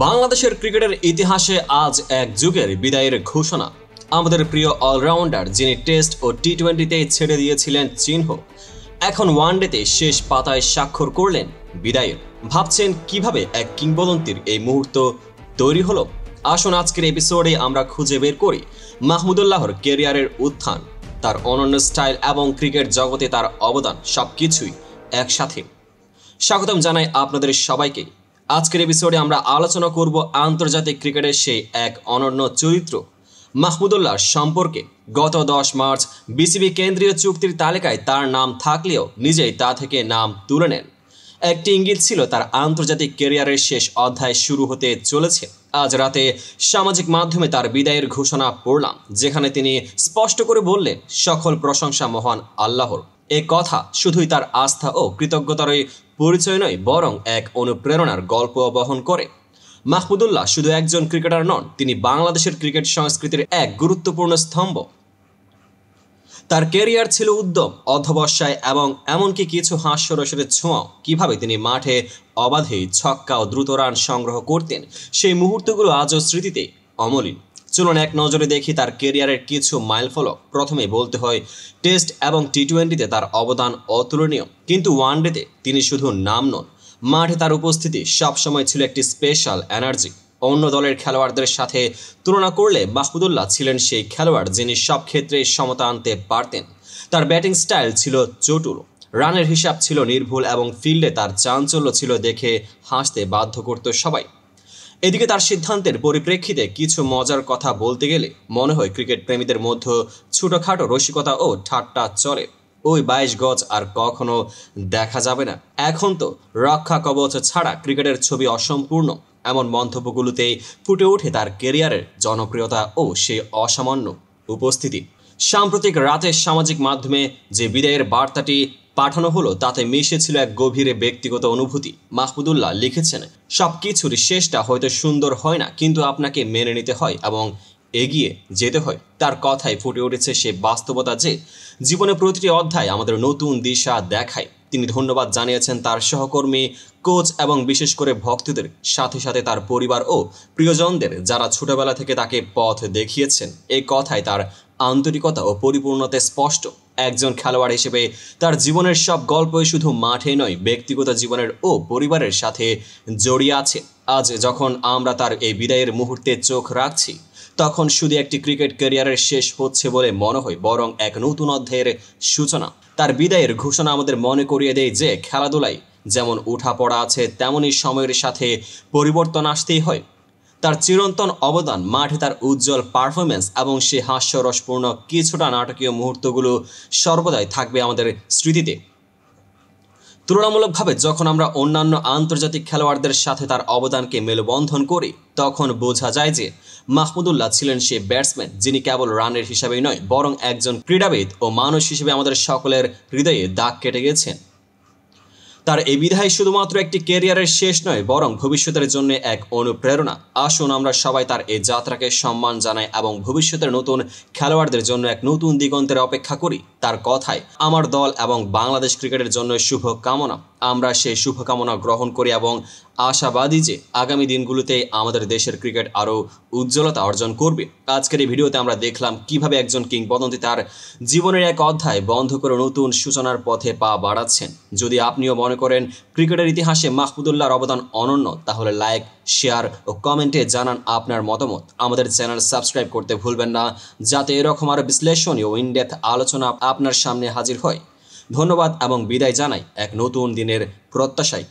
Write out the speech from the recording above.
বাংলাদেশের ক্রিকেটের ইতিহাসে আজ এক যুগের বিদায়ের ঘোষণা। আমাদের প্রিয় অলরাউন্ডার যিনি টেস্ট ও টি-20তে ছেড়ে দিয়েছিলেন চিহ্ন, এখন ওয়ানডেতে শেষ পাতায় স্বাক্ষর করলেন বিদায়ের। ভাবছেন কিভাবে এক কিংবদন্তির এই মুহূর্ত তৈরি হলো? আসুন আজকের এপিসোডে আমরা খুঁজে বের করি মাহমুদুল্লাহর ক্যারিয়ারের উত্থান, তার অনন্য স্টাইল এবং ক্রিকেট জগতে তার অবদান, সবকিছুই একসাথে। স্বাগতম জানাই আপনাদের সবাইকে। আজকের এপিসোডে আমরা আলোচনা করব আন্তর্জাতিক ক্রিকেটের সেই এক অনন্য চরিত্র মাহমুদুল্লাহ সম্পর্কে। গত 10 মার্চ বিসিবি কেন্দ্রীয় চুক্তির তালিকায় তার নাম থাকলেও নিজেই তা থেকে নাম তুলে নেন। একটি ইঙ্গিত ছিল তার আন্তর্জাতিক ক্যারিয়ারের শেষ অধ্যায় শুরু হতে চলেছে। আজ রাতে সামাজিক মাধ্যমে তার বিদায়ের ঘোষণা পড়লাম, যেখানে তিনি স্পষ্ট করে বললেন, সকল প্রশংসা মহান আল্লাহর। এ কথা শুধুই তার আস্থা ও কৃতজ্ঞতারই পরিচয় নয়, বরং এক অনুপ্রেরণার গল্প বহন করে। মাহমুদুল্লাহ শুধু একজন ক্রিকেটার নন, তিনি বাংলাদেশের ক্রিকেট সংস্কৃতির এক গুরুত্বপূর্ণ স্তম্ভ। তার ক্যারিয়ার ছিল উদ্যম, অধ্যবসায় এবং এমনকি কিছু হাস্যরসের ছোঁয়াও। কিভাবে তিনি মাঠে অবাধেই ছক্কা ও দ্রুত রান সংগ্রহ করতেন, সেই মুহূর্তগুলো আজও স্মৃতিতে অমলিন। চলুন এক নজরে দেখি তার ক্যারিয়ারের কিছু মাইলফলক। প্রথমে বলতে হয়, টেস্ট এবং টি-20তে তার অবদান অতুলনীয়, কিন্তু ওয়ানডেতে তিনি শুধু নাম নন, মাঠে তার উপস্থিতি সবসময় ছিল একটি স্পেশাল এনার্জি। অন্য দলের খেলোয়াড়দের সাথে তুলনা করলে মাহমুদুল্লাহ ছিলেন সেই খেলোয়াড় যিনি সব ক্ষেত্রে সমতা আনতে পারতেন। তার ব্যাটিং স্টাইল ছিল চটুল, রানের হিসাব ছিল নির্ভুল এবং ফিল্ডে তার চাঞ্চল্য ছিল দেখে হাসতে বাধ্য করত সবাই। এদিকে তার সিদ্ধান্তের পরিপ্রেক্ষিতে কিছু মজার কথা বলতে গেলে মনে হয় ক্রিকেট প্রেমীদের মধ্যে ছোটখাটো রসিকতা ও ঠাট্টা চলে। ওই 22 গজ আর কখনো দেখা যাবে না, এখন তো রক্ষা কবচ ছাড়া ক্রিকেটের ছবি অসম্পূর্ণ, এমন মন্তব্যগুলোতেই ফুটে ওঠে তার ক্যারিয়ারের জনপ্রিয়তা ও সেই অসামান্য উপস্থিতি। সাম্প্রতিক রাতে সামাজিক মাধ্যমে যে বিদায়ের বার্তাটি পাঠানো হলো, তাতে মিশে ছিল এক গভীর ব্যক্তিগত অনুভূতি। মাহমুদুল্লাহ লিখেছেন, সবকিছুর শেষটা হয়তো সুন্দর হয় না, কিন্তু আপনাকে মেনে নিতে হয় এবং এগিয়ে যেতে হয়। তার কথায় ফুটে উঠেছে সে বাস্তবতা যে জীবনে প্রতিটি অধ্যায় আমাদের নতুন দিশা দেখায়। তিনি ধন্যবাদ জানিয়েছেন তার সহকর্মী, কোচ এবং বিশেষ করে ভক্তদের, সাথে সাথে তার পরিবার ও প্রিয়জনদের, যারা ছোটবেলা থেকে তাকে পথ দেখিয়েছেন। এই কথায় তার আন্তরিকতা ও পরিপূর্ণতা স্পষ্ট। একজন খেলোয়াড় হিসেবে তার জীবনের সব গল্পই শুধু মাঠে নয়, ব্যক্তিগত জীবনের ও পরিবারের সাথে জড়িয়ে আছে। আজ যখন আমরা তার এই বিদায়ের মুহূর্তে চোখ রাখছি, তখন শুধু একটি ক্রিকেট ক্যারিয়ারের শেষ হচ্ছে বলে মনে হয়, বরং এক নতুন অধ্যায়ের সূচনা। তার বিদায়ের ঘোষণা আমাদের মনে করিয়ে দেয় যে খেলাধুলায় যেমন উঠাপড়া আছে, তেমনই সময়ের সাথে পরিবর্তন আসতেই হয়। তার চিরন্তন অবদান, মাঠে তার উজ্জ্বল পারফরমেন্স এবং সে হাস্যরসপূর্ণ কিছুটা নাটকীয় মুহূর্তগুলো সর্বদাই থাকবে আমাদের স্মৃতিতে। তুলনামূলকভাবে যখন আমরা অন্যান্য আন্তর্জাতিক খেলোয়াড়দের সাথে তার অবদানকে মেলবন্ধন করি, তখন বোঝা যায় যে মাহমুদুল্লাহ ছিলেন সে ব্যাটসম্যান যিনি কেবল রানের হিসাবেই নয়, বরং একজন ক্রীড়াবিদ ও মানুষ হিসেবে আমাদের সকলের হৃদয়ে দাগ কেটে গেছেন। তার এই বিদায় শুধুমাত্র একটি ক্যারিয়ারের শেষ নয়, বরং ভবিষ্যতের জন্য এক অনুপ্রেরণা। আসুন আমরা সবাই তার এই যাত্রাকে সম্মান জানাই এবং ভবিষ্যতের নতুন খেলোয়াড়দের জন্য এক নতুন দিগন্তের অপেক্ষা করি। তার কথায় আমার দল এবং বাংলাদেশ ক্রিকেটের জন্য শুভ কামনা। আমরা সেই শুভকামনা গ্রহণ করি এবং আশাবাদী যে আগামী দিনগুলোতে আমাদের দেশের ক্রিকেট আরও উজ্জ্বলতা অর্জন করবে। আজকের এই ভিডিওতে আমরা দেখলাম কিভাবে একজন কিংবদন্তি তার জীবনের এক অধ্যায় বন্ধ করে নতুন সূচনার পথে পা বাড়াচ্ছেন। যদি আপনিও মনে করেন ক্রিকেটের ইতিহাসে মাহমুদুল্লাহর অবদান অনন্য, তাহলে লাইক, শেয়ার ও কমেন্টে জানান আপনার মতামত। আমাদের চ্যানেল সাবস্ক্রাইব করতে ভুলবেন না, যাতে এরকম আরও বিশ্লেষণী ও ইনডেপথ আলোচনা আপনার সামনে হাজির হয়। ধন্যবাদ এবং বিদায় জানাই এক নতুন দিনের প্রত্যাশায়।